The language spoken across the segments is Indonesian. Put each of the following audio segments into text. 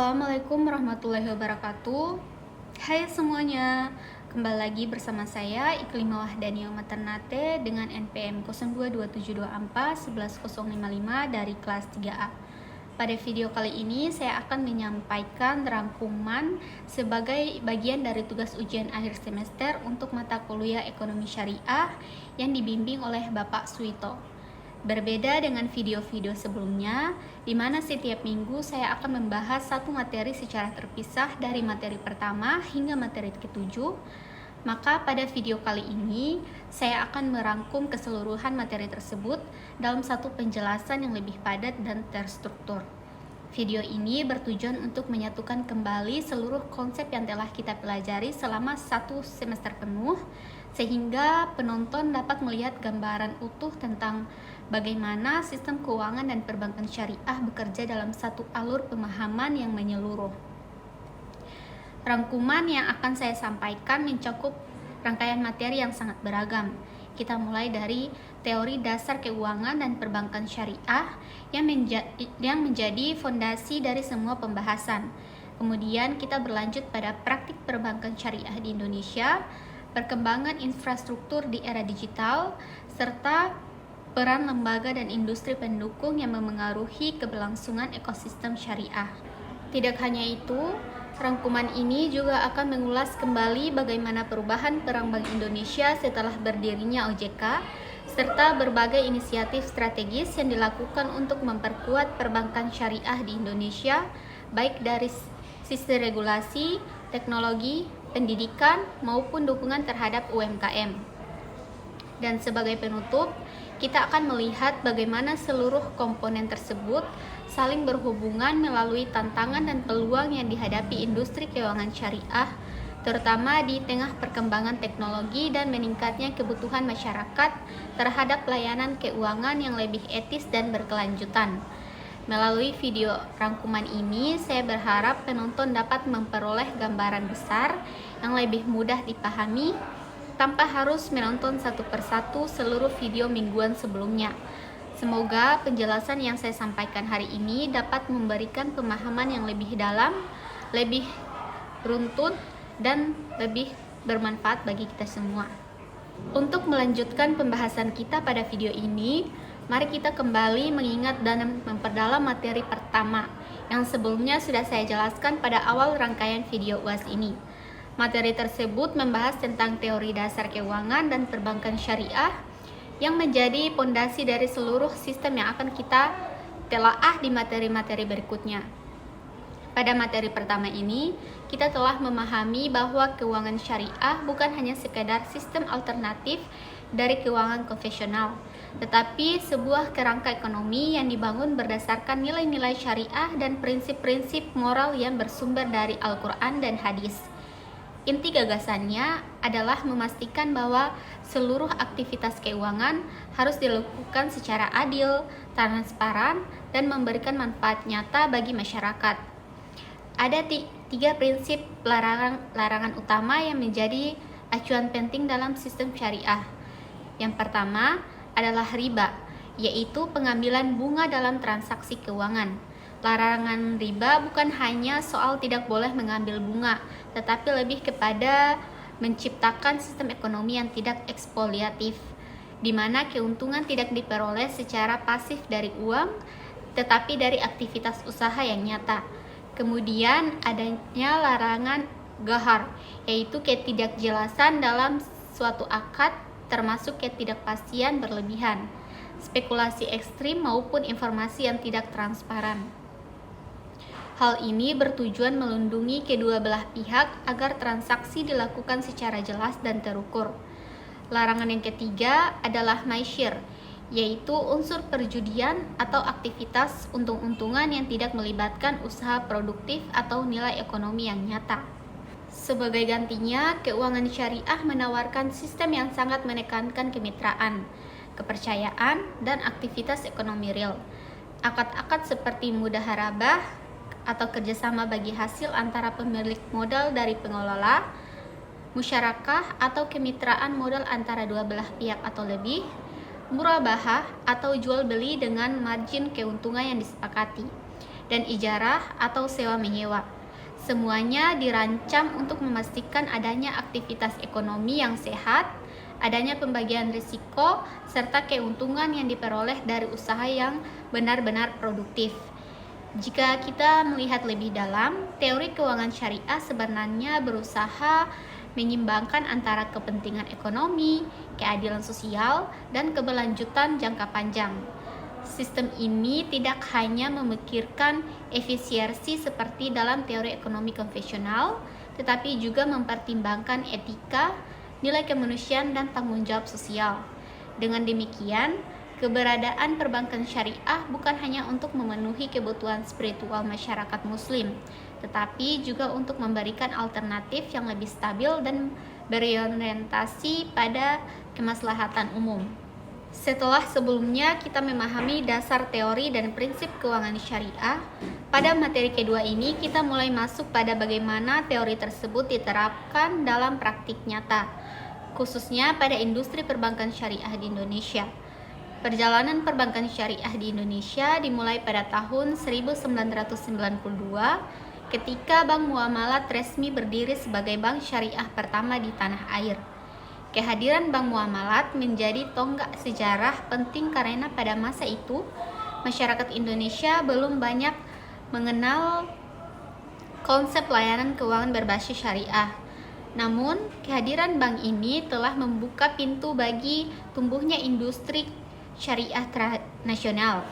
Assalamualaikum warahmatullahi wabarakatuh. Hai semuanya, kembali lagi bersama saya Iklimah Wahdaniah Maternate dengan NPM 022724 11055 dari kelas 3A. Pada video kali ini saya akan menyampaikan rangkuman sebagai bagian dari tugas ujian akhir semester untuk mata kuliah Ekonomi Syariah yang dibimbing oleh Bapak Suito. Berbeda dengan video-video sebelumnya, di mana setiap minggu saya akan membahas satu materi secara terpisah dari materi pertama hingga materi ketujuh, maka pada video kali ini saya akan merangkum keseluruhan materi tersebut dalam satu penjelasan yang lebih padat dan terstruktur. Video ini bertujuan untuk menyatukan kembali seluruh konsep yang telah kita pelajari selama satu semester penuh, sehingga penonton dapat melihat gambaran utuh tentang bagaimana sistem keuangan dan perbankan syariah bekerja dalam satu alur pemahaman yang menyeluruh. Rangkuman yang akan saya sampaikan mencakup rangkaian materi yang sangat beragam. Kita mulai dari teori dasar keuangan dan perbankan syariah yang menjadi fondasi dari semua pembahasan. Kemudian kita berlanjut pada praktik perbankan syariah di Indonesia, perkembangan infrastruktur di era digital, serta peran lembaga dan industri pendukung yang memengaruhi keberlangsungan ekosistem syariah. Tidak hanya itu, rangkuman ini juga akan mengulas kembali bagaimana perubahan peran Bank Indonesia setelah berdirinya OJK, serta berbagai inisiatif strategis yang dilakukan untuk memperkuat perbankan syariah di Indonesia, baik dari sisi regulasi, teknologi, pendidikan, maupun dukungan terhadap UMKM. Dan sebagai penutup, kita akan melihat bagaimana seluruh komponen tersebut saling berhubungan melalui tantangan dan peluang yang dihadapi industri keuangan syariah, terutama di tengah perkembangan teknologi dan meningkatnya kebutuhan masyarakat terhadap layanan keuangan yang lebih etis dan berkelanjutan. Melalui video rangkuman ini, saya berharap penonton dapat memperoleh gambaran besar yang lebih mudah dipahami tanpa harus menonton satu persatu seluruh video mingguan sebelumnya. Semoga penjelasan yang saya sampaikan hari ini dapat memberikan pemahaman yang lebih dalam, lebih runtut, dan lebih bermanfaat bagi kita semua. Untuk melanjutkan pembahasan kita pada video ini, mari kita kembali mengingat dan memperdalam materi pertama yang sebelumnya sudah saya jelaskan pada awal rangkaian video UAS ini. Materi tersebut membahas tentang teori dasar keuangan dan perbankan syariah yang menjadi pondasi dari seluruh sistem yang akan kita telaah di materi-materi berikutnya. Pada materi pertama ini, kita telah memahami bahwa keuangan syariah bukan hanya sekadar sistem alternatif dari keuangan konvensional, tetapi sebuah kerangka ekonomi yang dibangun berdasarkan nilai-nilai syariah dan prinsip-prinsip moral yang bersumber dari Al-Quran dan hadis. Inti gagasannya adalah memastikan bahwa seluruh aktivitas keuangan harus dilakukan secara adil, transparan, dan memberikan manfaat nyata bagi masyarakat. Ada tiga prinsip larangan utama yang menjadi acuan penting dalam sistem syariah. Yang pertama adalah riba, yaitu pengambilan bunga dalam transaksi keuangan. Larangan riba bukan hanya soal tidak boleh mengambil bunga, tetapi lebih kepada menciptakan sistem ekonomi yang tidak eksploitatif, di mana keuntungan tidak diperoleh secara pasif dari uang, tetapi dari aktivitas usaha yang nyata. Kemudian adanya larangan ghahar, yaitu ketidakjelasan dalam suatu akad, termasuk ketidakpastian berlebihan, spekulasi ekstrim maupun informasi yang tidak transparan. Hal ini bertujuan melindungi kedua belah pihak agar transaksi dilakukan secara jelas dan terukur. Larangan yang ketiga adalah maisir, yaitu unsur perjudian atau aktivitas untung-untungan yang tidak melibatkan usaha produktif atau nilai ekonomi yang nyata. Sebagai gantinya, keuangan syariah menawarkan sistem yang sangat menekankan kemitraan, kepercayaan, dan aktivitas ekonomi real. Akad-akad seperti mudaharabah atau kerjasama bagi hasil antara pemilik modal dari pengelola, musyarakah atau kemitraan modal antara dua belah pihak atau lebih, murabahah atau jual beli dengan margin keuntungan yang disepakati. dan ijarah atau sewa-menyewa. Semuanya dirancang untuk memastikan adanya aktivitas ekonomi yang sehat, adanya pembagian risiko, serta keuntungan yang diperoleh dari usaha yang benar-benar produktif. Jika kita melihat lebih dalam, teori keuangan syariah sebenarnya berusaha menyimbangkan antara kepentingan ekonomi, keadilan sosial, dan keberlanjutan jangka panjang. Sistem ini tidak hanya memikirkan efisiensi seperti dalam teori ekonomi konvensional, tetapi juga mempertimbangkan etika, nilai kemanusiaan, dan tanggung jawab sosial. Dengan demikian, keberadaan perbankan syariah bukan hanya untuk memenuhi kebutuhan spiritual masyarakat muslim, tetapi juga untuk memberikan alternatif yang lebih stabil dan berorientasi pada kemaslahatan umum. Setelah sebelumnya kita memahami dasar teori dan prinsip keuangan syariah, pada materi kedua ini kita mulai masuk pada bagaimana teori tersebut diterapkan dalam praktik nyata, khususnya pada industri perbankan syariah di Indonesia. Perjalanan perbankan syariah di Indonesia dimulai pada tahun 1992 ketika Bank Muamalat resmi berdiri sebagai bank syariah pertama di tanah air. Kehadiran Bank Muamalat menjadi tonggak sejarah penting karena pada masa itu masyarakat Indonesia belum banyak mengenal konsep layanan keuangan berbasis syariah. Namun, kehadiran bank ini telah membuka pintu bagi tumbuhnya industri syariah nasional,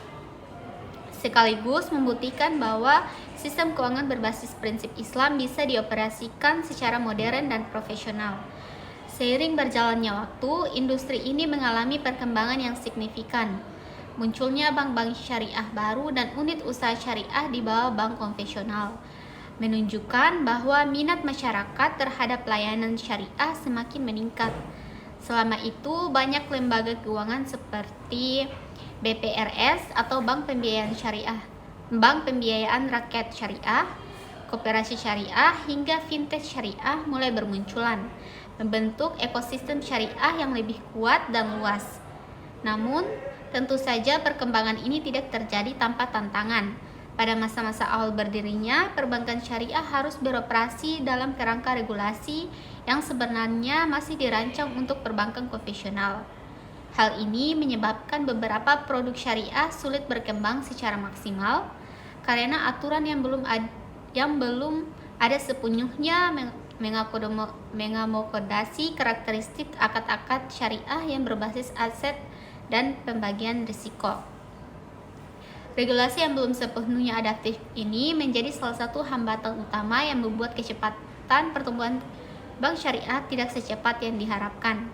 sekaligus membuktikan bahwa sistem keuangan berbasis prinsip Islam bisa dioperasikan secara modern dan profesional. Seiring berjalannya waktu, industri ini mengalami perkembangan yang signifikan. Munculnya bank-bank syariah baru dan unit usaha syariah di bawah bank konvensional, menunjukkan bahwa minat masyarakat terhadap layanan syariah semakin meningkat. Selama itu, banyak lembaga keuangan seperti BPRS atau Bank Pembiayaan Syariah, Bank Pembiayaan Rakyat Syariah, Koperasi Syariah, hingga Fintech Syariah mulai bermunculan, membentuk ekosistem syariah yang lebih kuat dan luas. Namun, tentu saja perkembangan ini tidak terjadi tanpa tantangan. Pada masa-masa awal berdirinya, perbankan syariah harus beroperasi dalam kerangka regulasi yang sebenarnya masih dirancang untuk perbankan konvensional. Hal ini menyebabkan beberapa produk syariah sulit berkembang secara maksimal karena aturan yang belum ada sepenuhnya mengakomodasi karakteristik akad-akad syariah yang berbasis aset dan pembagian risiko. Regulasi yang belum sepenuhnya adaptif ini menjadi salah satu hambatan utama yang membuat kecepatan pertumbuhan bank syariah tidak secepat yang diharapkan.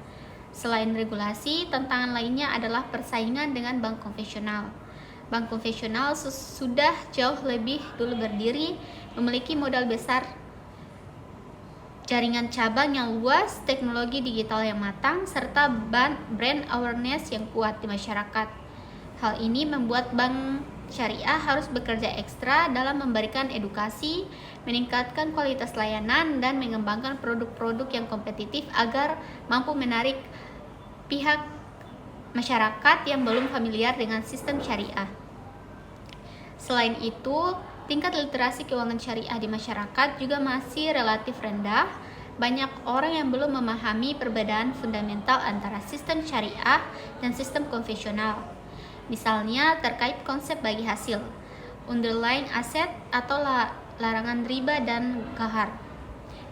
Selain regulasi, tantangan lainnya adalah persaingan dengan bank konvensional. Bank konvensional sudah jauh lebih dulu berdiri, memiliki modal besar, jaringan cabang yang luas, teknologi digital yang matang, serta brand awareness yang kuat di masyarakat. Hal ini membuat bank syariah harus bekerja ekstra dalam memberikan edukasi, meningkatkan kualitas layanan, dan mengembangkan produk-produk yang kompetitif agar mampu menarik pihak masyarakat yang belum familiar dengan sistem syariah. Selain itu, tingkat literasi keuangan syariah di masyarakat juga masih relatif rendah. Banyak orang yang belum memahami perbedaan fundamental antara sistem syariah dan sistem konvensional. Misalnya terkait konsep bagi hasil, underlying asset atau larangan riba dan ghar.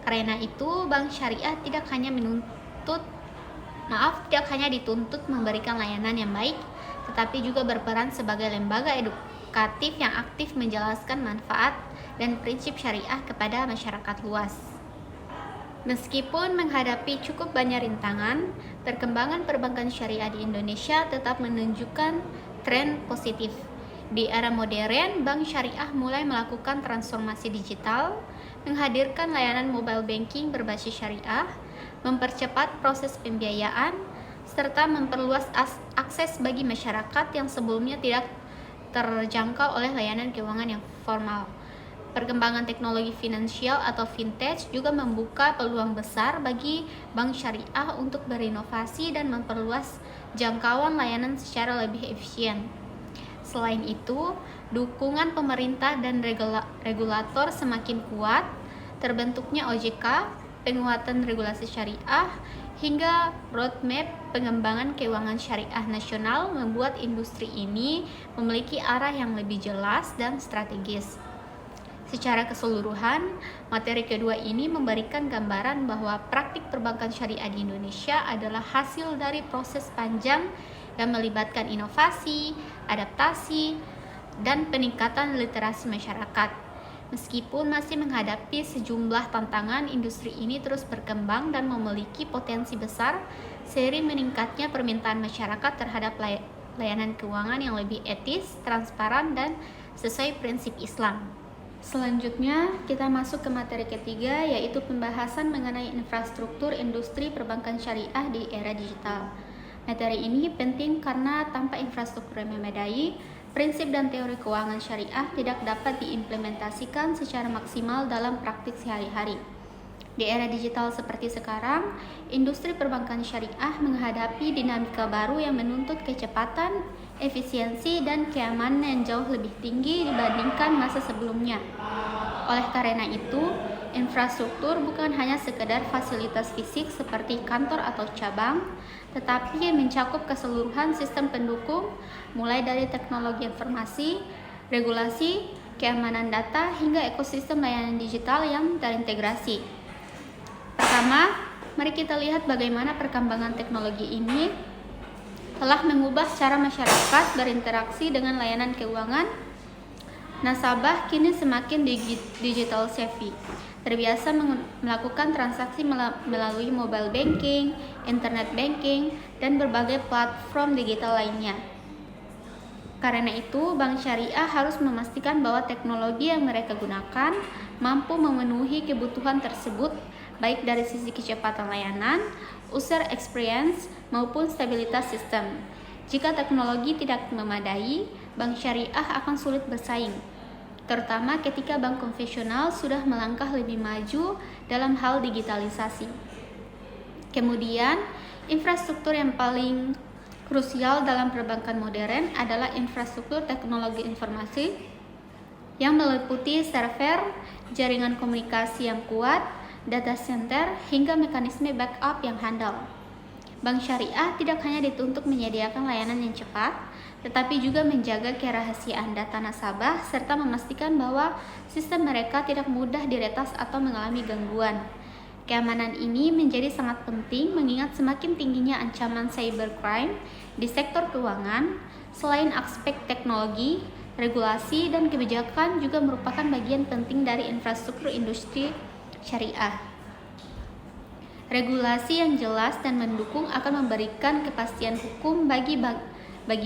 Karena itu, bank syariah tidak hanya dituntut memberikan layanan yang baik, tetapi juga berperan sebagai lembaga edukatif yang aktif menjelaskan manfaat dan prinsip syariah kepada masyarakat luas. Meskipun menghadapi cukup banyak rintangan, perkembangan perbankan syariah di Indonesia tetap menunjukkan tren positif. Di era modern, bank syariah mulai melakukan transformasi digital, menghadirkan layanan mobile banking berbasis syariah, mempercepat proses pembiayaan, serta memperluas akses bagi masyarakat yang sebelumnya tidak terjangkau oleh layanan keuangan yang formal. Perkembangan teknologi finansial atau fintech juga membuka peluang besar bagi bank syariah untuk berinovasi dan memperluas jangkauan layanan secara lebih efisien. Selain itu, dukungan pemerintah dan regulator semakin kuat, terbentuknya OJK, penguatan regulasi syariah, hingga roadmap pengembangan keuangan syariah nasional membuat industri ini memiliki arah yang lebih jelas dan strategis. Secara keseluruhan, materi kedua ini memberikan gambaran bahwa praktik perbankan syariah di Indonesia adalah hasil dari proses panjang yang melibatkan inovasi, adaptasi, dan peningkatan literasi masyarakat. Meskipun masih menghadapi sejumlah tantangan, industri ini terus berkembang dan memiliki potensi besar seiring meningkatnya permintaan masyarakat terhadap layanan keuangan yang lebih etis, transparan, dan sesuai prinsip Islam. Selanjutnya, kita masuk ke materi ketiga, yaitu pembahasan mengenai infrastruktur industri perbankan syariah di era digital. Materi ini penting karena tanpa infrastruktur yang memadai, prinsip dan teori keuangan syariah tidak dapat diimplementasikan secara maksimal dalam praktik sehari-hari. Di era digital seperti sekarang, industri perbankan syariah menghadapi dinamika baru yang menuntut kecepatan, efisiensi, dan keamanan yang jauh lebih tinggi dibandingkan masa sebelumnya. Oleh karena itu, infrastruktur bukan hanya sekedar fasilitas fisik seperti kantor atau cabang, tetapi mencakup keseluruhan sistem pendukung, mulai dari teknologi informasi, regulasi, keamanan data, hingga ekosistem layanan digital yang terintegrasi. Pertama, mari kita lihat bagaimana perkembangan teknologi ini telah mengubah cara masyarakat berinteraksi dengan layanan keuangan. Nasabah kini semakin digital savvy, terbiasa melakukan transaksi melalui mobile banking, internet banking, dan berbagai platform digital lainnya. Karena itu, bank syariah harus memastikan bahwa teknologi yang mereka gunakan mampu memenuhi kebutuhan tersebut, baik dari sisi kecepatan layanan, user experience, maupun stabilitas sistem. Jika teknologi tidak memadai, bank syariah akan sulit bersaing, terutama ketika bank konvensional sudah melangkah lebih maju dalam hal digitalisasi. Kemudian, infrastruktur yang paling krusial dalam perbankan modern adalah infrastruktur teknologi informasi yang meliputi server, jaringan komunikasi yang kuat, data center, hingga mekanisme backup yang handal. Bank syariah tidak hanya dituntut menyediakan layanan yang cepat, tetapi juga menjaga kerahasiaan data nasabah serta memastikan bahwa sistem mereka tidak mudah diretas atau mengalami gangguan. Keamanan ini menjadi sangat penting mengingat semakin tingginya ancaman cybercrime di sektor keuangan. Selain aspek teknologi, regulasi, dan kebijakan juga merupakan bagian penting dari infrastruktur industri syariah. Regulasi yang jelas dan mendukung akan memberikan kepastian hukum bagi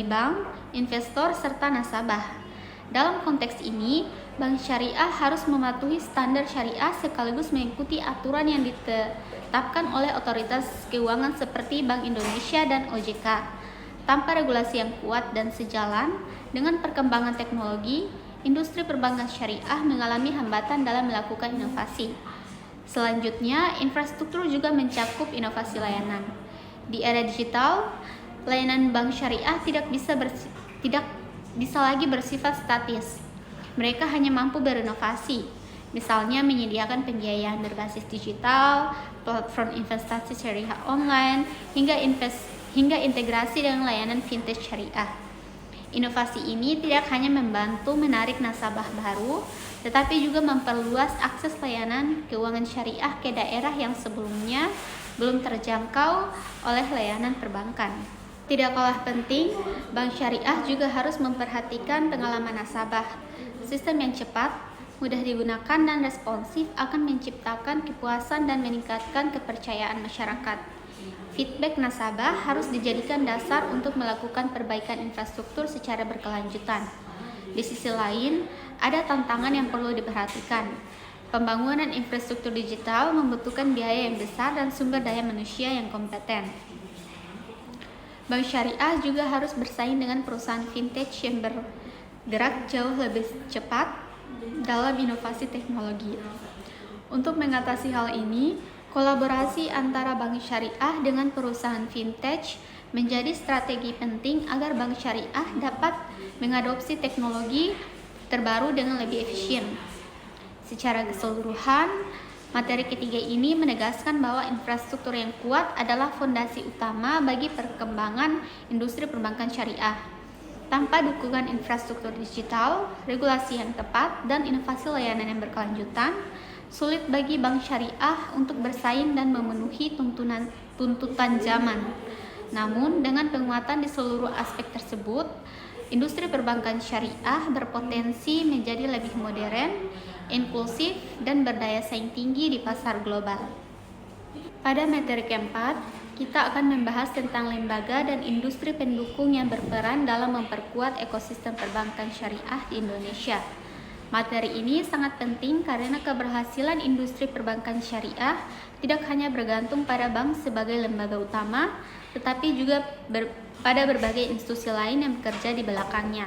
bank, investor, serta nasabah. Dalam konteks ini, bank syariah harus mematuhi standar syariah sekaligus mengikuti aturan yang ditetapkan oleh otoritas keuangan seperti Bank Indonesia dan OJK. Tanpa regulasi yang kuat dan sejalan dengan perkembangan teknologi, industri perbankan syariah mengalami hambatan dalam melakukan inovasi. Selanjutnya, infrastruktur juga mencakup inovasi layanan. Di era digital, layanan bank syariah tidak bisa lagi bersifat statis. Mereka hanya mampu berinovasi, misalnya menyediakan pembiayaan berbasis digital, platform investasi syariah online, hingga integrasi dengan layanan fintech syariah. Inovasi ini tidak hanya membantu menarik nasabah baru, tetapi juga memperluas akses layanan keuangan syariah ke daerah yang sebelumnya belum terjangkau oleh layanan perbankan. Tidak kalah penting, bank syariah juga harus memperhatikan pengalaman nasabah. Sistem yang cepat, mudah digunakan, dan responsif akan menciptakan kepuasan dan meningkatkan kepercayaan masyarakat. Feedback nasabah harus dijadikan dasar untuk melakukan perbaikan infrastruktur secara berkelanjutan. Di sisi lain, ada tantangan yang perlu diperhatikan. Pembangunan infrastruktur digital membutuhkan biaya yang besar dan sumber daya manusia yang kompeten. Bank syariah juga harus bersaing dengan perusahaan fintech yang bergerak jauh lebih cepat dalam inovasi teknologi. Untuk mengatasi hal ini, kolaborasi antara bank syariah dengan perusahaan fintech menjadi strategi penting agar bank syariah dapat mengadopsi teknologi terbaru dengan lebih efisien. Secara keseluruhan, materi ketiga ini menegaskan bahwa infrastruktur yang kuat adalah fondasi utama bagi perkembangan industri perbankan syariah. Tanpa dukungan infrastruktur digital, regulasi yang tepat, dan inovasi layanan yang berkelanjutan, sulit bagi bank syariah untuk bersaing dan memenuhi tuntutan zaman. Namun, dengan penguatan di seluruh aspek tersebut, industri perbankan syariah berpotensi menjadi lebih modern, inklusif, dan berdaya saing tinggi di pasar global. Pada materi keempat, kita akan membahas tentang lembaga dan industri pendukung yang berperan dalam memperkuat ekosistem perbankan syariah di Indonesia. Materi ini sangat penting karena keberhasilan industri perbankan syariah tidak hanya bergantung pada bank sebagai lembaga utama, tetapi juga pada berbagai institusi lain yang bekerja di belakangnya,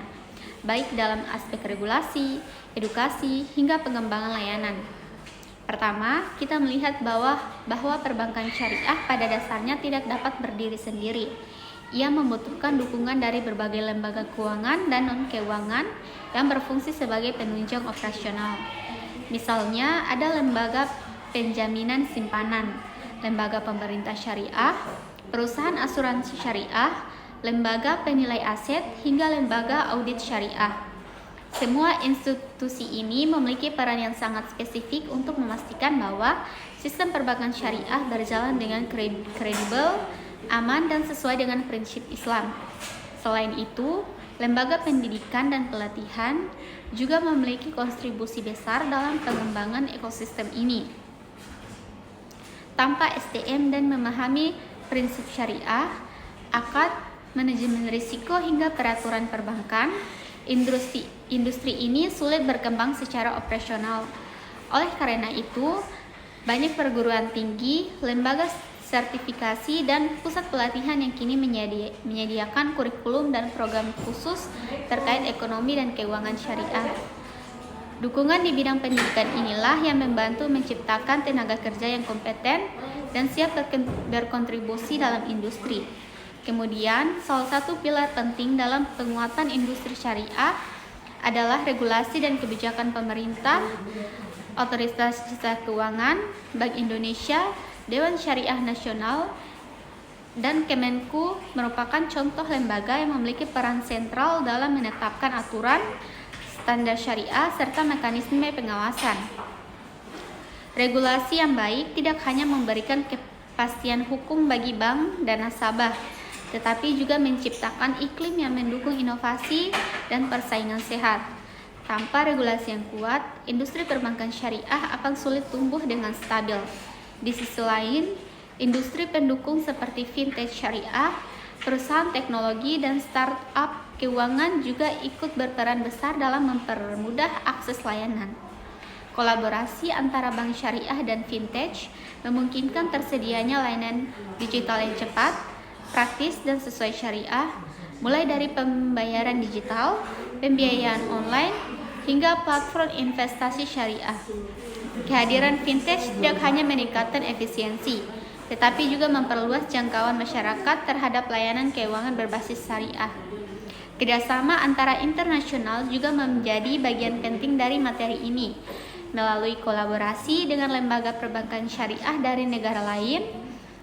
baik dalam aspek regulasi, edukasi, hingga pengembangan layanan. Pertama, kita melihat bahwa perbankan syariah pada dasarnya tidak dapat berdiri sendiri. Ia membutuhkan dukungan dari berbagai lembaga keuangan dan non-keuangan yang berfungsi sebagai penunjang operasional. Misalnya, ada lembaga penjaminan simpanan, lembaga pemerintah syariah, perusahaan asuransi syariah, lembaga penilai aset, hingga lembaga audit syariah. Semua institusi ini memiliki peran yang sangat spesifik untuk memastikan bahwa sistem perbankan syariah berjalan dengan kredibel, aman, dan sesuai dengan prinsip Islam. Selain itu, lembaga pendidikan dan pelatihan juga memiliki kontribusi besar dalam pengembangan ekosistem ini. Tanpa SDM dan memahami prinsip syariah, akad, manajemen risiko, hingga peraturan perbankan, industri ini sulit berkembang secara operasional. Oleh karena itu, banyak perguruan tinggi, lembaga sertifikasi, dan pusat pelatihan yang kini menyediakan kurikulum dan program khusus terkait ekonomi dan keuangan syariah. Dukungan di bidang pendidikan inilah yang membantu menciptakan tenaga kerja yang kompeten dan siap berkontribusi dalam industri. Kemudian, salah satu pilar penting dalam penguatan industri syariah adalah regulasi dan kebijakan pemerintah, Otoritas Jasa Keuangan, Bank Indonesia, Dewan Syariah Nasional, dan Kemenku merupakan contoh lembaga yang memiliki peran sentral dalam menetapkan aturan, standar syariah, serta mekanisme pengawasan. Regulasi yang baik tidak hanya memberikan kepastian hukum bagi bank dan nasabah, tetapi juga menciptakan iklim yang mendukung inovasi dan persaingan sehat. Tanpa regulasi yang kuat, industri perbankan syariah akan sulit tumbuh dengan stabil. Di sisi lain, industri pendukung seperti fintech syariah, perusahaan teknologi, dan startup keuangan juga ikut berperan besar dalam mempermudah akses layanan. Kolaborasi antara bank syariah dan fintech memungkinkan tersedianya layanan digital yang cepat, praktis, dan sesuai syariah, mulai dari pembayaran digital, pembiayaan online, hingga platform investasi syariah. Kehadiran fintech tidak hanya meningkatkan efisiensi, tetapi juga memperluas jangkauan masyarakat terhadap layanan keuangan berbasis syariah. Kerjasama antara internasional juga menjadi bagian penting dari materi ini. Melalui kolaborasi dengan lembaga perbankan syariah dari negara lain,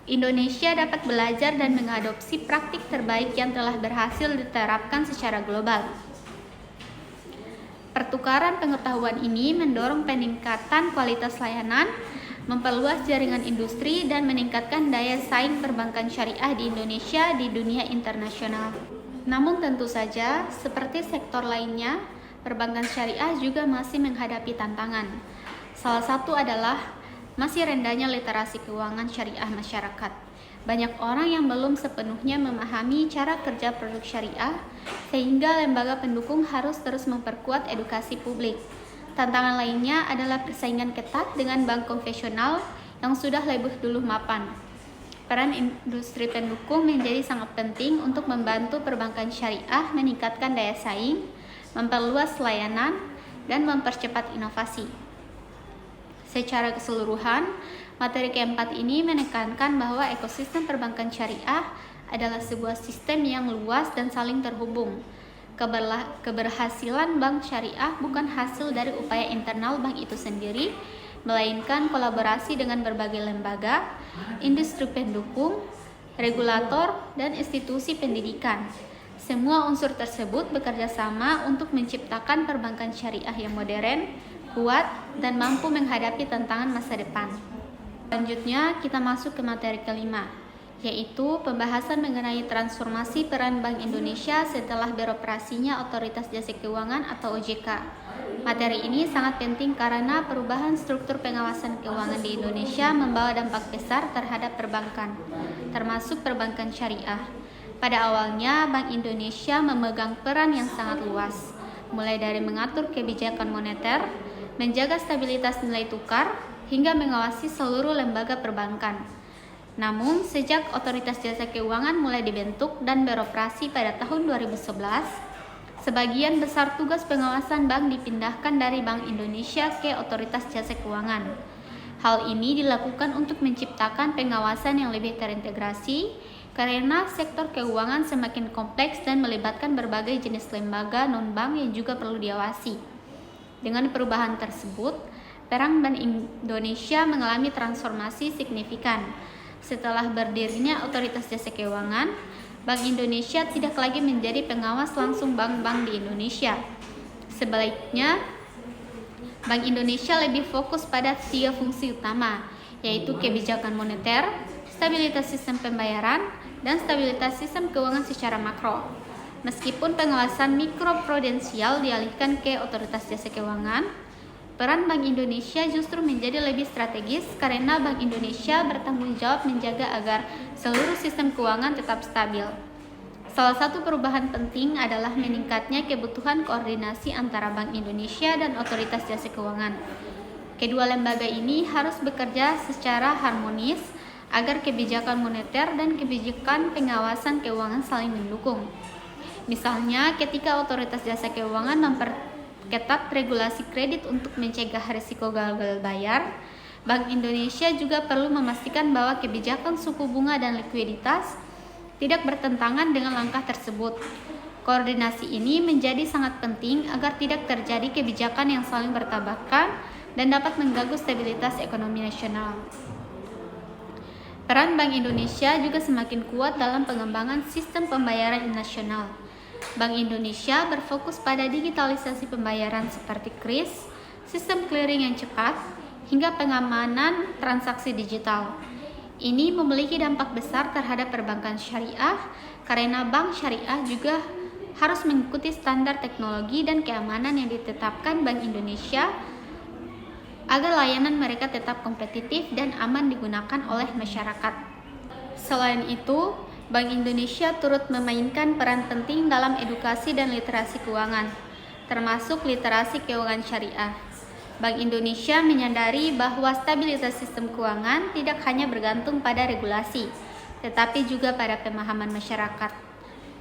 Indonesia dapat belajar dan mengadopsi praktik terbaik yang telah berhasil diterapkan secara global. Pertukaran pengetahuan ini mendorong peningkatan kualitas layanan, memperluas jaringan industri, dan meningkatkan daya saing perbankan syariah di Indonesia di dunia internasional. Namun tentu saja, seperti sektor lainnya, perbankan syariah juga masih menghadapi tantangan. Salah satu adalah masih rendahnya literasi keuangan syariah masyarakat. Banyak orang yang belum sepenuhnya memahami cara kerja produk syariah, sehingga lembaga pendukung harus terus memperkuat edukasi publik. Tantangan lainnya adalah persaingan ketat dengan bank konvensional yang sudah lebih dulu mapan. Peran industri pendukung menjadi sangat penting untuk membantu perbankan syariah meningkatkan daya saing, memperluas layanan, dan mempercepat inovasi. Secara keseluruhan, materi keempat ini menekankan bahwa ekosistem perbankan syariah adalah sebuah sistem yang luas dan saling terhubung. Keberhasilan bank syariah bukan hasil dari upaya internal bank itu sendiri, melainkan kolaborasi dengan berbagai lembaga, industri pendukung, regulator, dan institusi pendidikan. Semua unsur tersebut bekerja sama untuk menciptakan perbankan syariah yang modern, kuat, dan mampu menghadapi tantangan masa depan. Selanjutnya, kita masuk ke materi kelima, yaitu pembahasan mengenai transformasi peran Bank Indonesia setelah beroperasinya Otoritas Jasa Keuangan atau OJK. Materi ini sangat penting karena perubahan struktur pengawasan keuangan di Indonesia membawa dampak besar terhadap perbankan, termasuk perbankan syariah. Pada awalnya, Bank Indonesia memegang peran yang sangat luas, mulai dari mengatur kebijakan moneter, menjaga stabilitas nilai tukar, hingga mengawasi seluruh lembaga perbankan. Namun, sejak Otoritas Jasa Keuangan mulai dibentuk dan beroperasi pada tahun 2011, sebagian besar tugas pengawasan bank dipindahkan dari Bank Indonesia ke Otoritas Jasa Keuangan. Hal ini dilakukan untuk menciptakan pengawasan yang lebih terintegrasi, karena sektor keuangan semakin kompleks dan melibatkan berbagai jenis lembaga non-bank yang juga perlu diawasi. Dengan perubahan tersebut, peran Bank Indonesia mengalami transformasi signifikan. Setelah berdirinya Otoritas Jasa Keuangan, Bank Indonesia tidak lagi menjadi pengawas langsung bank-bank di Indonesia. Sebaliknya, Bank Indonesia lebih fokus pada 3 fungsi utama, yaitu kebijakan moneter, stabilitas sistem pembayaran, dan stabilitas sistem keuangan secara makro. Meskipun pengawasan mikroprudensial dialihkan ke Otoritas Jasa Keuangan, peran Bank Indonesia justru menjadi lebih strategis karena Bank Indonesia bertanggung jawab menjaga agar seluruh sistem keuangan tetap stabil. Salah satu perubahan penting adalah meningkatnya kebutuhan koordinasi antara Bank Indonesia dan Otoritas Jasa Keuangan. Kedua lembaga ini harus bekerja secara harmonis agar kebijakan moneter dan kebijakan pengawasan keuangan saling mendukung. Misalnya, ketika Otoritas Jasa Keuangan memperketat regulasi kredit untuk mencegah risiko gagal bayar, Bank Indonesia juga perlu memastikan bahwa kebijakan suku bunga dan likuiditas tidak bertentangan dengan langkah tersebut. Koordinasi ini menjadi sangat penting agar tidak terjadi kebijakan yang saling bertabrakan dan dapat mengganggu stabilitas ekonomi nasional. Peran Bank Indonesia juga semakin kuat dalam pengembangan sistem pembayaran nasional. Bank Indonesia berfokus pada digitalisasi pembayaran seperti KRIS, sistem clearing yang cepat, hingga pengamanan transaksi digital. Ini memiliki dampak besar terhadap perbankan syariah karena bank syariah juga harus mengikuti standar teknologi dan keamanan yang ditetapkan Bank Indonesia agar layanan mereka tetap kompetitif dan aman digunakan oleh masyarakat. Selain itu, Bank Indonesia turut memainkan peran penting dalam edukasi dan literasi keuangan, termasuk literasi keuangan syariah. Bank Indonesia menyadari bahwa stabilitas sistem keuangan tidak hanya bergantung pada regulasi, tetapi juga pada pemahaman masyarakat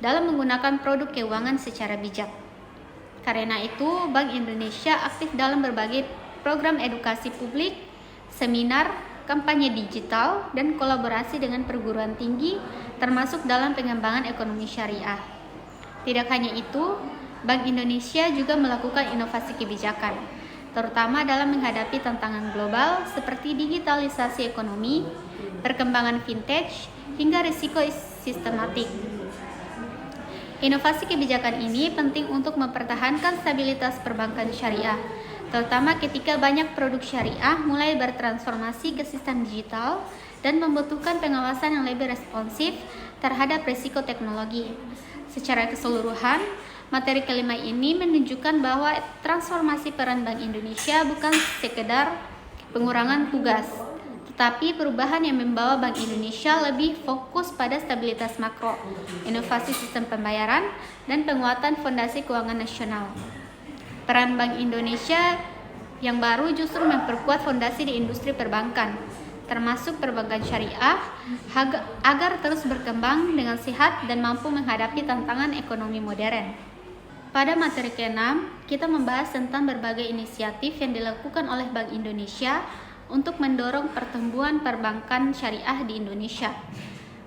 dalam menggunakan produk keuangan secara bijak. Karena itu, Bank Indonesia aktif dalam berbagai program edukasi publik, seminar, kampanye digital, dan kolaborasi dengan perguruan tinggi, termasuk dalam pengembangan ekonomi syariah. Tidak hanya itu, Bank Indonesia juga melakukan inovasi kebijakan, terutama dalam menghadapi tantangan global seperti digitalisasi ekonomi, perkembangan vintage, hingga risiko sistematik. Inovasi kebijakan ini penting untuk mempertahankan stabilitas perbankan syariah, terutama ketika banyak produk syariah mulai bertransformasi ke sistem digital dan membutuhkan pengawasan yang lebih responsif terhadap risiko teknologi. Secara keseluruhan, materi kelima ini menunjukkan bahwa transformasi peran Bank Indonesia bukan sekedar pengurangan tugas, tetapi perubahan yang membawa Bank Indonesia lebih fokus pada stabilitas makro, inovasi sistem pembayaran, dan penguatan fondasi keuangan nasional. Peran Bank Indonesia yang baru justru memperkuat fondasi di industri perbankan, termasuk perbankan syariah, agar terus berkembang dengan sehat dan mampu menghadapi tantangan ekonomi modern. Pada materi ke-6, kita membahas tentang berbagai inisiatif yang dilakukan oleh Bank Indonesia untuk mendorong pertumbuhan perbankan syariah di Indonesia.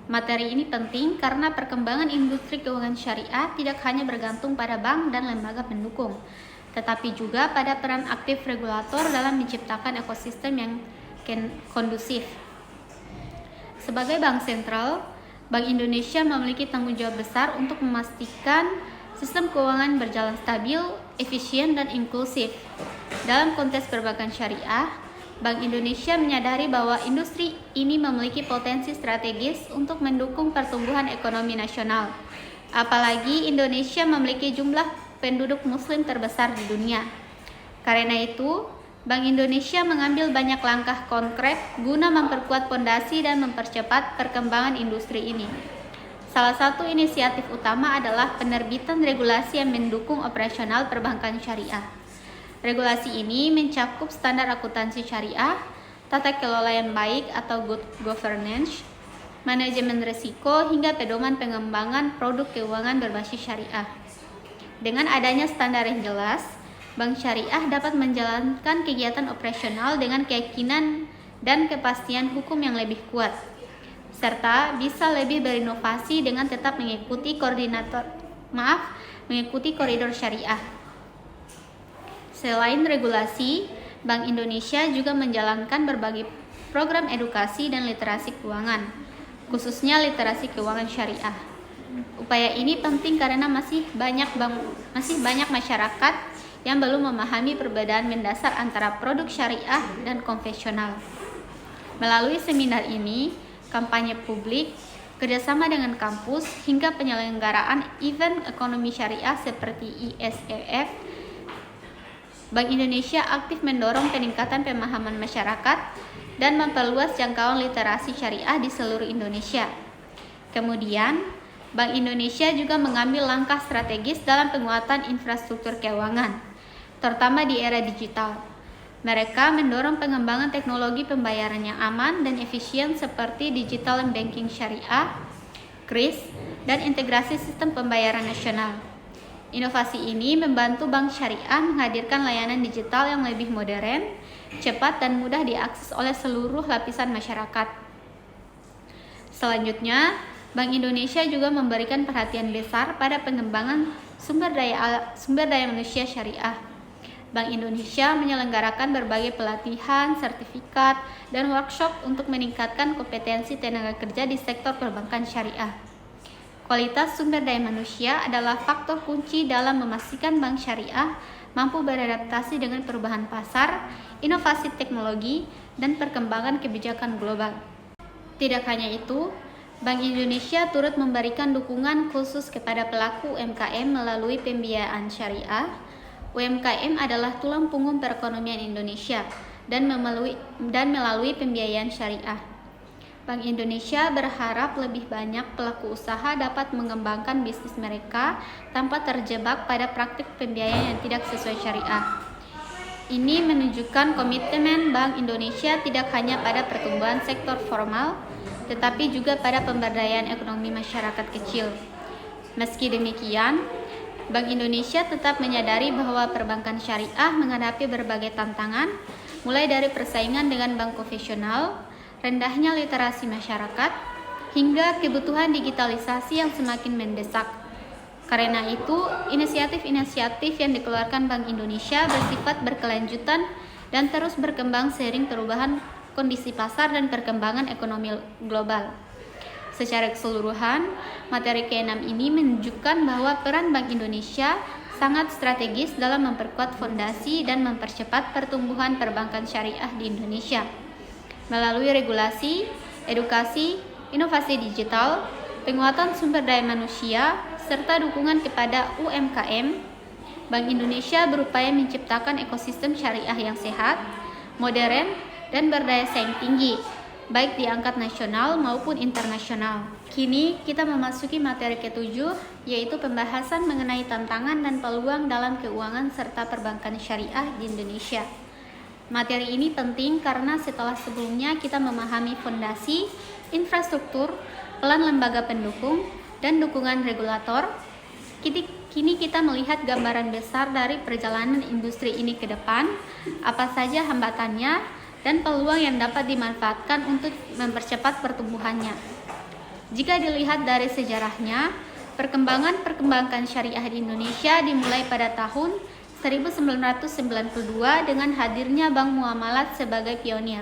Materi ini penting karena perkembangan industri keuangan syariah tidak hanya bergantung pada bank dan lembaga pendukung, tetapi juga pada peran aktif regulator dalam menciptakan ekosistem yang kondusif. Sebagai bank sentral, Bank Indonesia memiliki tanggung jawab besar untuk memastikan sistem keuangan berjalan stabil, efisien, dan inklusif. Dalam konteks perbankan syariah, Bank Indonesia menyadari bahwa industri ini memiliki potensi strategis untuk mendukung pertumbuhan ekonomi nasional. Apalagi Indonesia memiliki jumlah penduduk muslim terbesar di dunia. Karena itu, Bank Indonesia mengambil banyak langkah konkret guna memperkuat fondasi dan mempercepat perkembangan industri ini. Salah satu inisiatif utama adalah penerbitan regulasi yang mendukung operasional perbankan syariah. Regulasi ini mencakup standar akuntansi syariah, tata kelola yang baik atau good governance, manajemen risiko, hingga pedoman pengembangan produk keuangan berbasis syariah. Dengan adanya standar yang jelas, bank syariah dapat menjalankan kegiatan operasional dengan keyakinan dan kepastian hukum yang lebih kuat, serta bisa lebih berinovasi dengan tetap mengikuti koridor syariah. Selain regulasi, Bank Indonesia juga menjalankan berbagai program edukasi dan literasi keuangan, khususnya literasi keuangan syariah. Upaya ini penting karena masih banyak masyarakat yang belum memahami perbedaan mendasar antara produk syariah dan konvensional. Melalui seminar ini, kampanye publik, kerjasama dengan kampus, hingga penyelenggaraan event ekonomi syariah seperti ISEF, Bank Indonesia aktif mendorong peningkatan pemahaman masyarakat dan memperluas jangkauan literasi syariah di seluruh Indonesia. Kemudian, Bank Indonesia juga mengambil langkah strategis dalam penguatan infrastruktur keuangan, terutama di era digital. Mereka mendorong pengembangan teknologi pembayaran yang aman dan efisien seperti digital banking syariah, KRIS, dan integrasi sistem pembayaran nasional. Inovasi ini membantu bank syariah menghadirkan layanan digital yang lebih modern, cepat, dan mudah diakses oleh seluruh lapisan masyarakat. Selanjutnya, Bank Indonesia juga memberikan perhatian besar pada pengembangan sumber daya manusia syariah. Bank Indonesia menyelenggarakan berbagai pelatihan, sertifikat, dan workshop untuk meningkatkan kompetensi tenaga kerja di sektor perbankan syariah. Kualitas sumber daya manusia adalah faktor kunci dalam memastikan bank syariah mampu beradaptasi dengan perubahan pasar, inovasi teknologi, dan perkembangan kebijakan global. Tidak hanya itu, Bank Indonesia turut memberikan dukungan khusus kepada pelaku UMKM melalui pembiayaan syariah. UMKM adalah tulang punggung perekonomian Indonesia dan melalui pembiayaan syariah, Bank Indonesia berharap lebih banyak pelaku usaha dapat mengembangkan bisnis mereka tanpa terjebak pada praktik pembiayaan yang tidak sesuai syariah. Ini menunjukkan komitmen Bank Indonesia tidak hanya pada pertumbuhan sektor formal, tetapi juga pada pemberdayaan ekonomi masyarakat kecil. Meski demikian, Bank Indonesia tetap menyadari bahwa perbankan syariah menghadapi berbagai tantangan, mulai dari persaingan dengan bank konvensional, rendahnya literasi masyarakat, hingga kebutuhan digitalisasi yang semakin mendesak. Karena itu, inisiatif-inisiatif yang dikeluarkan Bank Indonesia bersifat berkelanjutan dan terus berkembang seiring perubahan kondisi pasar dan perkembangan ekonomi global. Secara keseluruhan, materi ke-6 ini menunjukkan bahwa peran Bank Indonesia sangat strategis dalam memperkuat fondasi dan mempercepat pertumbuhan perbankan syariah di Indonesia. Melalui regulasi, edukasi, inovasi digital, penguatan sumber daya manusia, serta dukungan kepada UMKM, Bank Indonesia berupaya menciptakan ekosistem syariah yang sehat, modern, dan berdaya saing tinggi, baik di angkat nasional maupun internasional. Kini kita memasuki materi ke-7, yaitu pembahasan mengenai tantangan dan peluang dalam keuangan serta perbankan syariah di Indonesia. Materi ini penting karena setelah sebelumnya kita memahami fondasi, infrastruktur, peran lembaga pendukung, dan dukungan regulator, kini kita melihat gambaran besar dari perjalanan industri ini ke depan, apa saja hambatannya, dan peluang yang dapat dimanfaatkan untuk mempercepat pertumbuhannya. Jika dilihat dari sejarahnya, perkembangan syariah di Indonesia dimulai pada tahun 1992 dengan hadirnya Bank Muamalat sebagai pionir.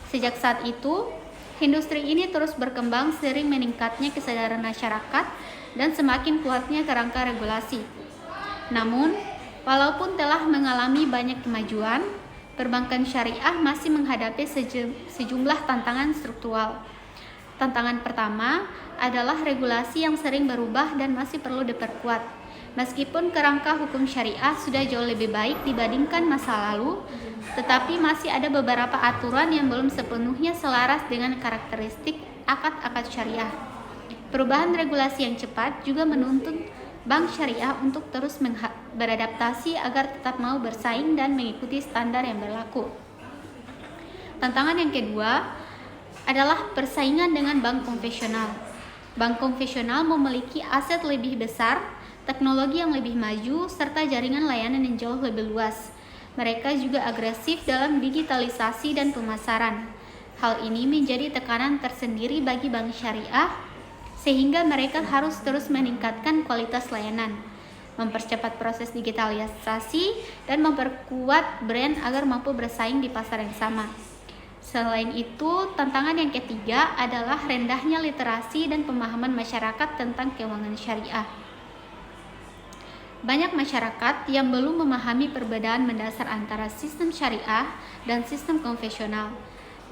Sejak saat itu, industri ini terus berkembang seiring meningkatnya kesadaran masyarakat dan semakin kuatnya kerangka regulasi. Namun, walaupun telah mengalami banyak kemajuan, perbankan syariah masih menghadapi sejumlah tantangan struktural. Tantangan pertama adalah regulasi yang sering berubah dan masih perlu diperkuat. Meskipun kerangka hukum syariah sudah jauh lebih baik dibandingkan masa lalu, tetapi masih ada beberapa aturan yang belum sepenuhnya selaras dengan karakteristik akad-akad syariah. Perubahan regulasi yang cepat juga menuntut bank syariah untuk terus beradaptasi agar tetap mau bersaing dan mengikuti standar yang berlaku. Tantangan yang kedua adalah persaingan dengan bank konvensional. Bank konvensional memiliki aset lebih besar, teknologi yang lebih maju, serta jaringan layanan yang jauh lebih luas. Mereka juga agresif dalam digitalisasi dan pemasaran. Hal ini menjadi tekanan tersendiri bagi bank syariah, sehingga mereka harus terus meningkatkan kualitas layanan, mempercepat proses digitalisasi, dan memperkuat brand agar mampu bersaing di pasar yang sama. Selain itu, tantangan yang ketiga adalah rendahnya literasi dan pemahaman masyarakat tentang keuangan syariah. Banyak masyarakat yang belum memahami perbedaan mendasar antara sistem syariah dan sistem konvensional,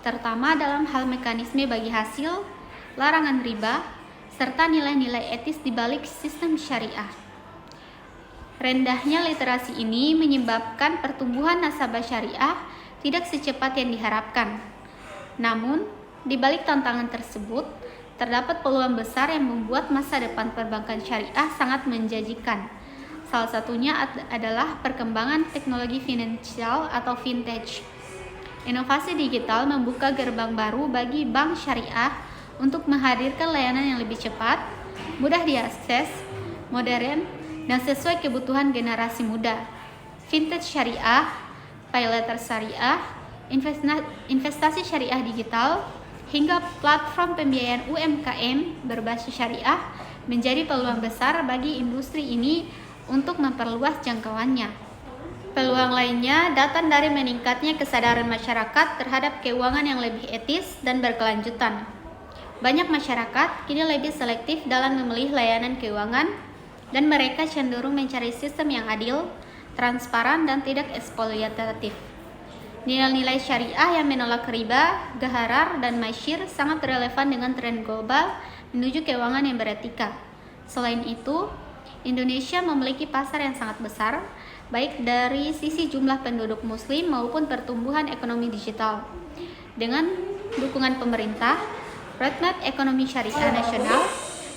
terutama dalam hal mekanisme bagi hasil, larangan riba, serta nilai-nilai etis di balik sistem syariah. Rendahnya literasi ini menyebabkan pertumbuhan nasabah syariah tidak secepat yang diharapkan. Namun, di balik tantangan tersebut, terdapat peluang besar yang membuat masa depan perbankan syariah sangat menjanjikan. Salah satunya adalah perkembangan teknologi finansial atau fintech. Inovasi digital membuka gerbang baru bagi bank syariah untuk menghadirkan layanan yang lebih cepat, mudah diakses, modern, dan sesuai kebutuhan generasi muda. Fintech syariah, paylater syariah, investasi syariah digital, hingga platform pembiayaan UMKM berbasis syariah menjadi peluang besar bagi industri ini untuk memperluas jangkauannya. Peluang lainnya datang dari meningkatnya kesadaran masyarakat terhadap keuangan yang lebih etis dan berkelanjutan. Banyak masyarakat kini lebih selektif dalam memilih layanan keuangan, dan mereka cenderung mencari sistem yang adil, transparan, dan tidak eksploitatif. Nilai-nilai syariah yang menolak riba, gharar, dan masyir sangat relevan dengan tren global menuju keuangan yang beretika. Selain itu, Indonesia memiliki pasar yang sangat besar, baik dari sisi jumlah penduduk muslim maupun pertumbuhan ekonomi digital. Dengan dukungan pemerintah, roadmap ekonomi syariah nasional,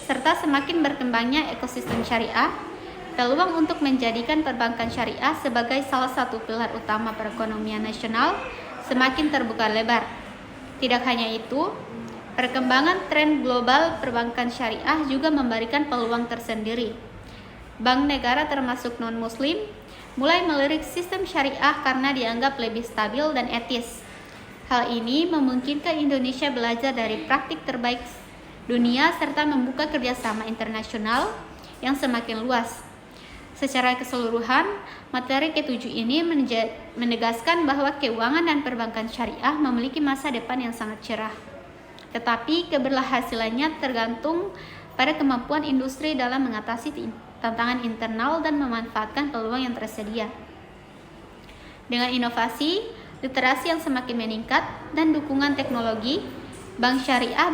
serta semakin berkembangnya ekosistem syariah, peluang untuk menjadikan perbankan syariah sebagai salah satu pilar utama perekonomian nasional semakin terbuka lebar. Tidak hanya itu, perkembangan tren global perbankan syariah juga memberikan peluang tersendiri. Bank negara termasuk non-muslim mulai melirik sistem syariah karena dianggap lebih stabil dan etis. Hal ini memungkinkan Indonesia belajar dari praktik terbaik dunia serta membuka kerjasama internasional yang semakin luas. Secara keseluruhan, materi ketujuh ini menegaskan bahwa keuangan dan perbankan syariah memiliki masa depan yang sangat cerah. Tetapi keberhasilannya tergantung pada kemampuan industri dalam mengatasi tantangan internal dan memanfaatkan peluang yang tersedia. Dengan inovasi, literasi yang semakin meningkat, dan dukungan teknologi, bank syariah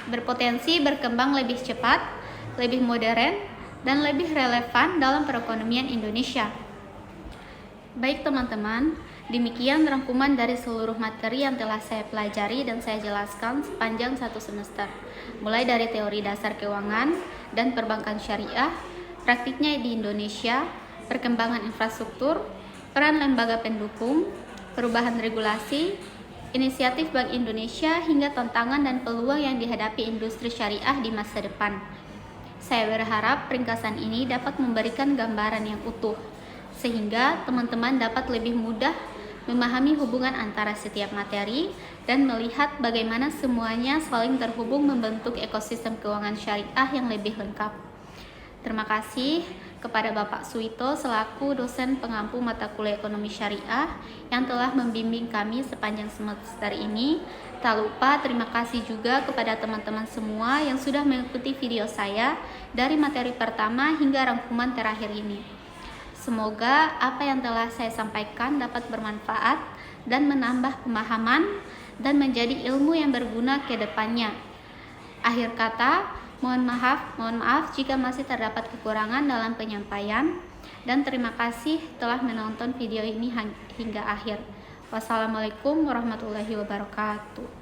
berpotensi berkembang lebih cepat, lebih modern, dan lebih relevan dalam perekonomian Indonesia. Baik teman-teman, demikian rangkuman dari seluruh materi yang telah saya pelajari dan saya jelaskan sepanjang satu semester, mulai dari teori dasar keuangan dan perbankan syariah, praktiknya di Indonesia, perkembangan infrastruktur, peran lembaga pendukung, perubahan regulasi, inisiatif Bank Indonesia, hingga tantangan dan peluang yang dihadapi industri syariah di masa depan. Saya berharap ringkasan ini dapat memberikan gambaran yang utuh, sehingga teman-teman dapat lebih mudah memahami hubungan antara setiap materi, dan melihat bagaimana semuanya saling terhubung membentuk ekosistem keuangan syariah yang lebih lengkap. Terima kasih kepada Bapak Suito selaku dosen pengampu mata kuliah ekonomi syariah yang telah membimbing kami sepanjang semester ini. Tak lupa terima kasih juga kepada teman-teman semua yang sudah mengikuti video saya dari materi pertama hingga rangkuman terakhir ini. Semoga apa yang telah saya sampaikan dapat bermanfaat dan menambah pemahaman dan menjadi ilmu yang berguna ke depannya. Akhir kata, mohon maaf jika masih terdapat kekurangan dalam penyampaian, dan terima kasih telah menonton video ini hingga akhir. Wassalamualaikum warahmatullahi wabarakatuh.